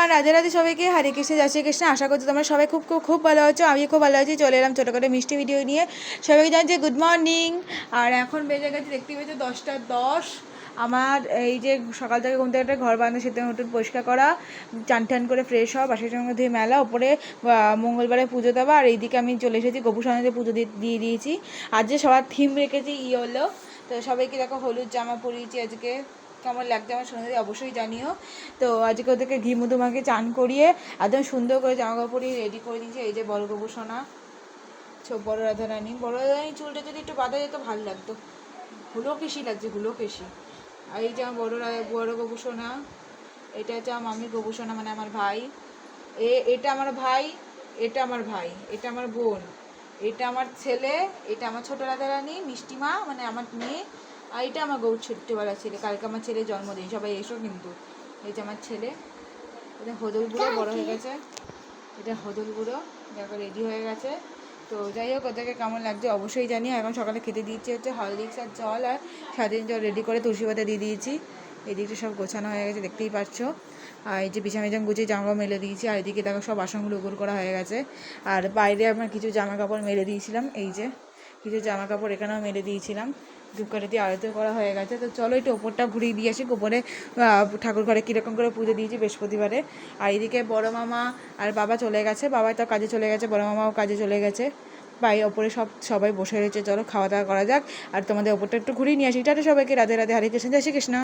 Everyone, Radhe Radhe সবাইকে। হরে কৃষ্ণ, জয় শ্রীকৃষ্ণ। আশা করছি তোমরা সবাই খুব খুব খুব ভালো আছো। আমি খুব ভালো আছি। চলে এলাম ছোটো করে মিষ্টি ভিডিও নিয়ে। সবাইকে জানছি গুড মর্নিং। আর এখন বেজে গেছে দেখতে পেয়েছো 10টা 10। আমার এই যে সকাল থেকে ঘুম থেকে ঘর বাঁধা, সেটা নতুন পরিষ্কার করা, চান টান করে ফ্রেশ হওয়া, বাসের সঙ্গে ধুয়ে মেলা, ওপরে মঙ্গলবারে পুজো দেওয়া। আর এইদিকে আমি চলে এসেছি গোপুসোনাতে পুজো দিয়ে দিয়েছি। আজ যে সবার থিম রেখেছি হলো, তো সবাইকে দেখো হলুদ জামা পরিয়েছি আজকে। কেমন লাগছে আমার সোনাদি অবশ্যই জানিও। তো আজকে ওদেরকে ঘি মধু মাকে চান করিয়ে একদম সুন্দর করে জামা কাপড় পরিয়ে রেডি করে দিয়েছি। এই যে বড় গোবু সোনা, বড় রাধারানী। বড় রাধারানী চুলটা যদি একটু বাঁধা যেত ভালো লাগতো, হুলোকেশি লাগছে, হুলোকেশি। আর এই যে আমার বড় গোবু সোনা, এটা হচ্ছে আমার মামির গোবু সোনা, মানে আমার ভাই। এটা আমার ভাই, এটা আমার ভাই, এটা আমার বোন, এটা আমার ছেলে, এটা আমার ছোট রাধারানী মিষ্টিমা, মানে আমার মেয়ে। আর এটা আমার ছোট্টবেলা ছেলে, কালকে আমার ছেলের জন্মদিন, সবাই এসো কিন্তু। এই যে আমার ছেলে, এটা হদল গুঁড়ো বড় হয়ে গেছে, এটা হদল গুঁড়ো দেখো রেডি হয়ে গেছে। তো যাই হোক, ওদেরকে কেমন লাগছে অবশ্যই জানি। এখন সকালে খেতে দিচ্ছি হচ্ছে হরলিক্স আর জল, আর স্বাধীন জল রেডি করে তুলসী পাতা দিয়ে দিয়েছি। এদিকটা সব গোছানো হয়ে গেছে, দেখতেই পাচ্ছ। আর এই যে বিছানা গুছিয়ে জামা মেলে দিয়েছি। আর এদিকে দেখো সব বাসনগুলো উগুর করা হয়ে গেছে। আর বাইরে আমার কিছু জামা কাপড় মেলে দিয়েছিলাম, এই যে কিছু জামা কাপড় এখানেও মেলে দিয়েছিলাম। ধূপকাঠি দিয়ে আরতি করা হয়ে গেছে। তো চলো একটু ওপরটা ঘুরিয়ে দিয়ে আসি, গোপনে ঠাকুর ঘরে কীরকম করে পুজো দিয়েছি বৃহস্পতিবারে। আর এদিকে বড় মামা আর বাবা চলে গেছে, বাবা তো কাজে চলে গেছে, বড় মামাও কাজে চলে গেছে। ভাই ওপরে সবাই বসে রয়েছে, চলো খাওয়া দাওয়া করা যাক। আর তোমাদের ওপরটা একটু ঘুরিয়ে নিয়ে আসি। টাটা সবাইকে, রাধে রাধে, হরে কৃষ্ণ, জয় শ্রীকৃষ্ণ।